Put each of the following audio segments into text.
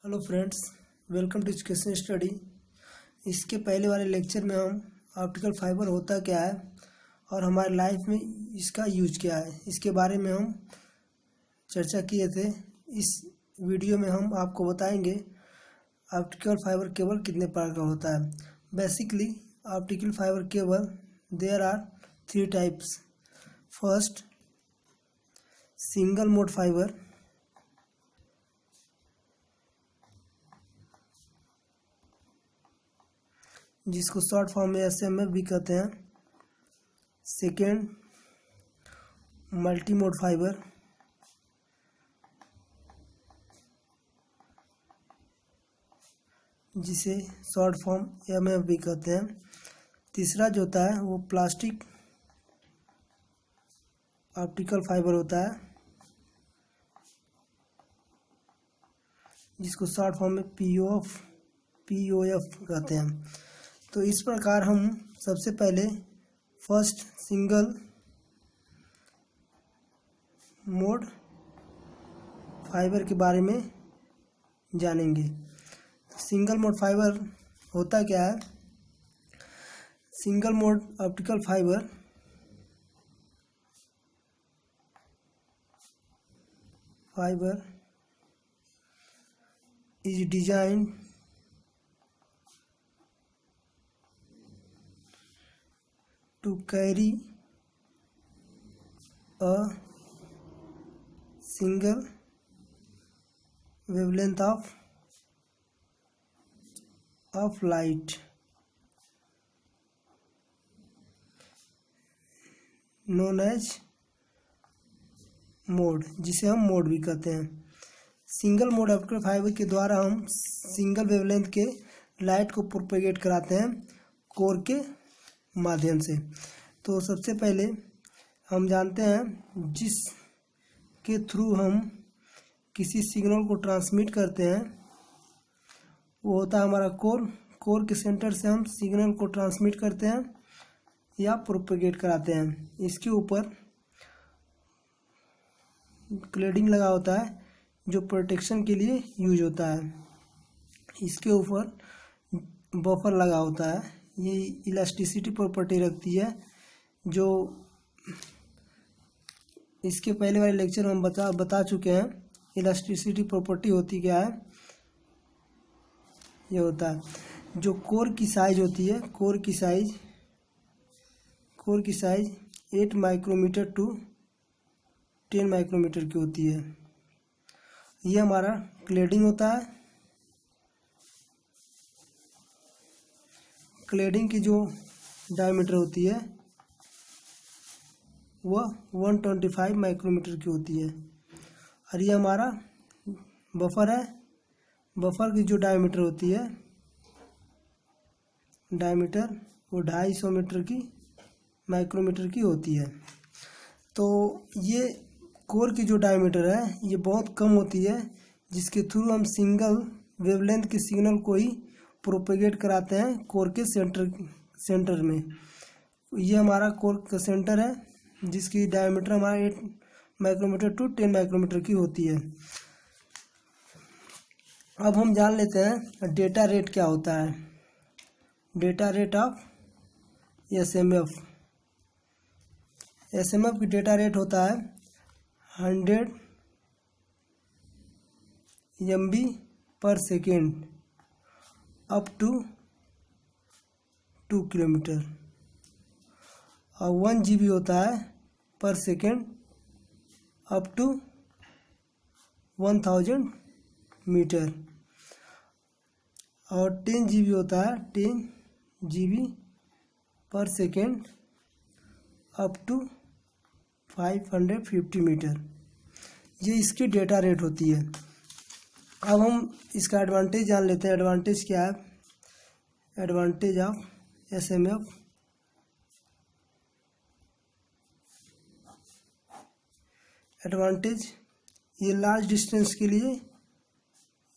Hello friends, welcome to education study. इसके पहले वाले लेक्चर में हम ऑप्टिकल फाइबर होता क्या है और हमारे लाइफ में इसका यूज क्या है, इसके बारे में हम चर्चा किए थे। इस वीडियो में हम आपको बताएंगे ऑप्टिकल फाइबर केबल कितने प्रकार का होता है। Basically optical fibre cable there are 3 types. First, single mode fibre, जिसको शॉर्ट फॉर्म में SMF भी कहते हैं। सेकेंड, मल्टी मोड फाइबर, जिसे शॉर्ट फॉर्म MF भी कहते हैं। तीसरा जो होता है वो प्लास्टिक ऑप्टिकल फाइबर होता है, जिसको शॉर्ट फॉर्म में POF कहते हैं। तो इस प्रकार हम सबसे पहले फर्स्ट सिंगल मोड फाइबर के बारे में जानेंगे। सिंगल मोड फाइबर होता क्या है? Single mode optical fibre is designed to carry a single wavelength of light known as mode, जिसे हम मोड भी कहते हैं। सिंगल मोड ऑप्टिकल फाइबर के द्वारा हम सिंगल वेवलेंथ के लाइट को प्रोपेगेट कराते हैं कोर के माध्यम से। तो सबसे पहले हम जानते हैं जिस के थ्रू हम किसी सिग्नल को ट्रांसमिट करते हैं वो होता है हमारा कोर के सेंटर से हम सिग्नल को ट्रांसमिट करते हैं या प्रोपेगेट कराते हैं। इसके ऊपर क्लेडिंग लगा होता है जो प्रोटेक्शन के लिए यूज होता है। इसके ऊपर बफर लगा होता है, ये इलास्टिसिटी प्रॉपर्टी रखती है। जो इसके पहले वाले लेक्चर में हम बता चुके हैं। इलास्टिसिटी प्रॉपर्टी होती क्या है? ये होता है जो कोर की साइज होती है, कोर की साइज 8 माइक्रोमीटर टू 10 माइक्रोमीटर की होती है। ये हमारा क्लेडिंग होता है। क्लेडिंग की जो डायमीटर होती है वह 125 माइक्रोमीटर की होती है। और ये हमारा बफर है। बफर की जो डायमीटर होती है, डायमीटर वो 250 माइक्रोमीटर की होती है। तो ये कोर की जो डायमीटर है ये बहुत कम होती है, जिसके थ्रू हम सिंगल वेवलेंथ के सिग्नल को ही प्रोपेगेट कराते हैं कोर के सेंटर में। ये हमारा कोर का सेंटर है, जिसकी डायमीटर हमारा 8 माइक्रोमीटर टू 10 माइक्रोमीटर की होती है। अब हम जान लेते हैं डेटा रेट क्या होता है। डेटा रेट ऑफ SMF की डेटा रेट होता है 100 MB per second up to 2 kilometre, और 1 GB होता है पर सेकेंड अप टू 1000 मीटर, और 10 GB होता है 10 GB per second up to 550 metre. ये इसकी डेटा रेट होती है। अब हम इसका एडवांटेज जान लेते हैं। एडवांटेज क्या है? Advantage of SMF। एडवांटेज, ये लार्ज डिस्टेंस के लिए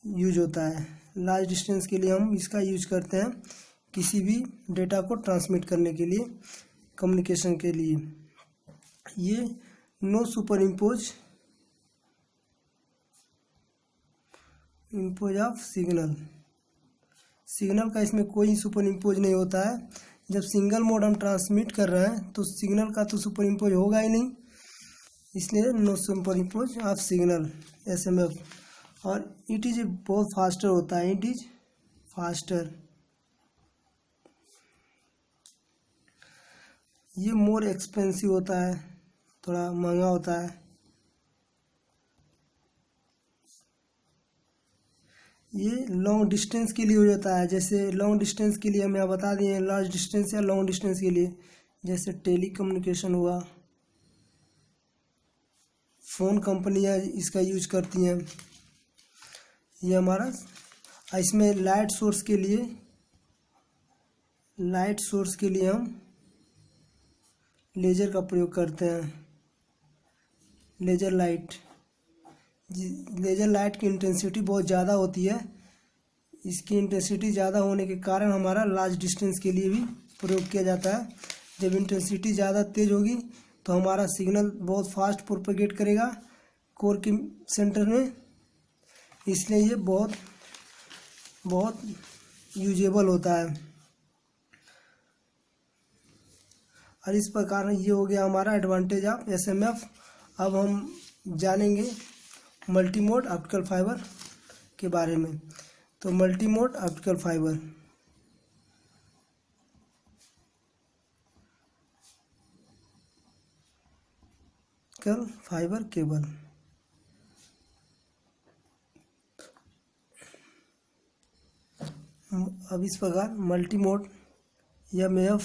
यूज होता है। लार्ज डिस्टेंस के लिए हम इसका यूज करते हैं किसी भी डेटा को ट्रांसमिट करने के लिए, कम्युनिकेशन के लिए। ये no super impose impose of signal. Signal का इसमें कोई सुपर इम्पोज नहीं होता है। जब सिंगल मोड हम ट्रांसमिट कर रहे हैं तो सिग्नल का तो सुपर इम्पोज होगा ही नहीं, इसलिए no super impose of signal SMF। और इट इज बहुत फास्टर होता है, इट इज फास्टर। ये मोर एक्सपेंसिव होता है, थोड़ा महंगा होता है। ये लॉन्ग डिस्टेंस के लिए हो जाता है, जैसे लॉन्ग डिस्टेंस के लिए हम यहाँ बता दिए, लार्ज डिस्टेंस या लॉन्ग डिस्टेंस के लिए, जैसे टेली कम्युनिकेशन हुआ, फ़ोन कंपनियाँ इसका यूज करती हैं। ये हमारा, इसमें लाइट सोर्स के लिए हम लेज़र का प्रयोग करते हैं। लेज़र लाइट की इंटेंसिटी बहुत ज़्यादा होती है। इसकी इंटेंसिटी ज़्यादा होने के कारण हमारा लार्ज डिस्टेंस के लिए भी प्रयोग किया जाता है। जब इंटेंसिटी ज़्यादा तेज़ होगी तो हमारा सिग्नल बहुत फास्ट प्रोपेगेट करेगा कोर के सेंटर में, इसलिए ये बहुत यूजेबल होता है। और इस प्रकार ये हो गया हमारा एडवांटेज ऑफ SMF। अब हम जानेंगे मल्टी मोड ऑप्टिकल फाइबर के बारे में। तो multi mode optical fibre cable. अब इस प्रकार multi mode MAF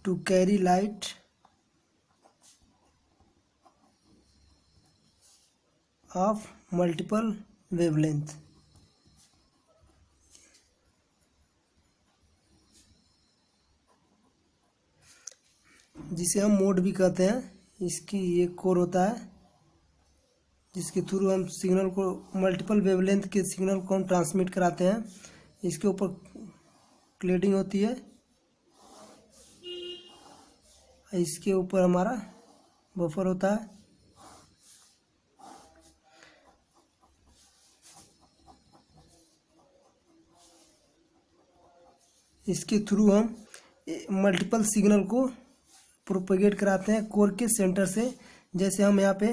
to carry light of multiple wavelength. जिसे हम मोड भी कहते हैं। इसकी ये कोर होता है जिसके थ्रू हम सिग्नल को, मल्टीपल वेवलेंथ के सिग्नल को हम ट्रांसमिट कराते हैं। इसके ऊपर क्लेडिंग होती है, इसके ऊपर हमारा बफर होता है। इसके थ्रू हम मल्टीपल सिग्नल को प्रोपेगेट कराते हैं कोर के सेंटर से। जैसे हम यहाँ पे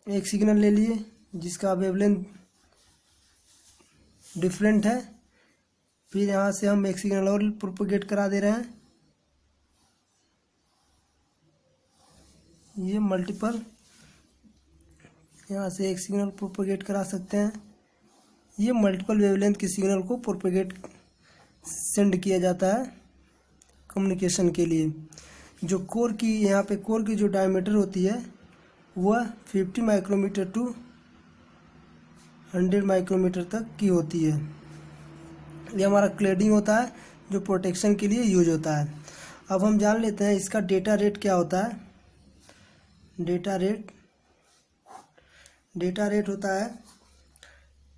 एक सिग्नल ले लिए जिसका वेवलेंथ डिफरेंट है, फिर यहाँ से हम एक सिग्नल और प्रोपेगेट करा दे रहे हैं। ये मल्टीपल, यहाँ से एक सिग्नल प्रोपेगेट करा सकते हैं। ये मल्टीपल वेवलेंथ के सिग्नल को प्रोपेगेट सेंड किया जाता है कम्युनिकेशन के लिए। जो कोर की, यहाँ पे कोर की जो डायमीटर होती है वह 50 माइक्रोमीटर टू 100 माइक्रोमीटर तक की होती है। ये हमारा क्लेडिंग होता है जो प्रोटेक्शन के लिए यूज होता है। अब हम जान लेते हैं इसका डेटा रेट क्या होता है। डेटा रेट होता है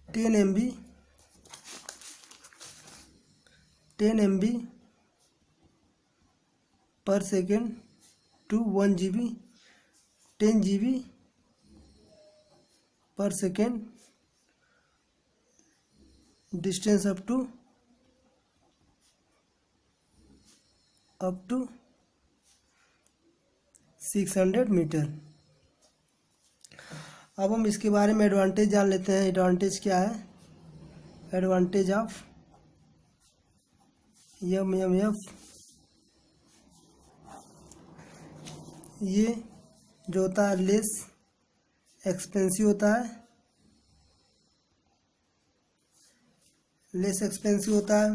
10 MB per second to 1 GB 10 GB per second, distance up to 600 metre. अब हम इसके बारे में एडवांटेज जान लेते हैं। एडवांटेज क्या है? एडवांटेज ऑफ MMF, ये जो होता है लेस एक्सपेंसिव होता है।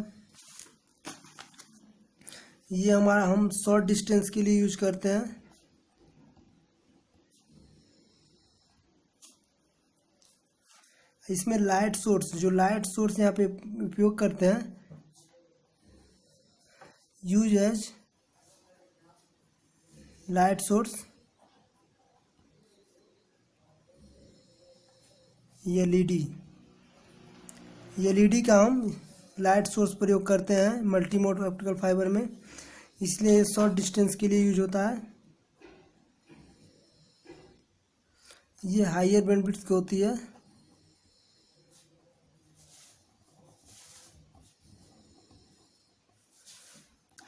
ये हम शॉर्ट डिस्टेंस के लिए यूज करते हैं। इसमें लाइट सोर्स यहाँ पे उपयोग करते हैं, use as light source LED का हम लाइट सोर्स प्रयोग करते हैं मल्टी मोड ऑप्टिकल फाइबर में, इसलिए शॉर्ट डिस्टेंस के लिए यूज होता है। ये हायर बैंडविड्थ की होती है।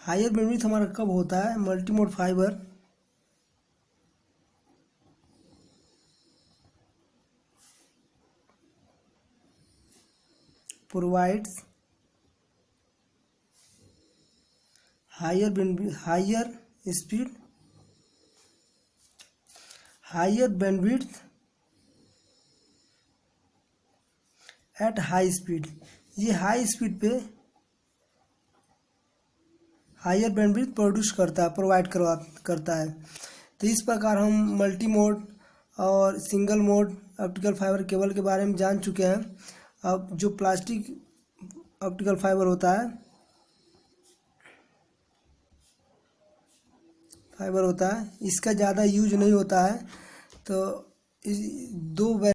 हायर बैंडविड्थ हमारा कब होता है? Multimode fibre provides higher bandwidth at high speed। ये हाई स्पीड पे हायर बैंडविड्थ प्रोड्यूस करता है, करता है। तो इस प्रकार हम मल्टी मोड और single mode optical fibre cable के बारे में जान चुके हैं। अब जो प्लास्टिक ऑप्टिकल फाइबर होता है इसका ज़्यादा यूज नहीं होता है। तो इस दो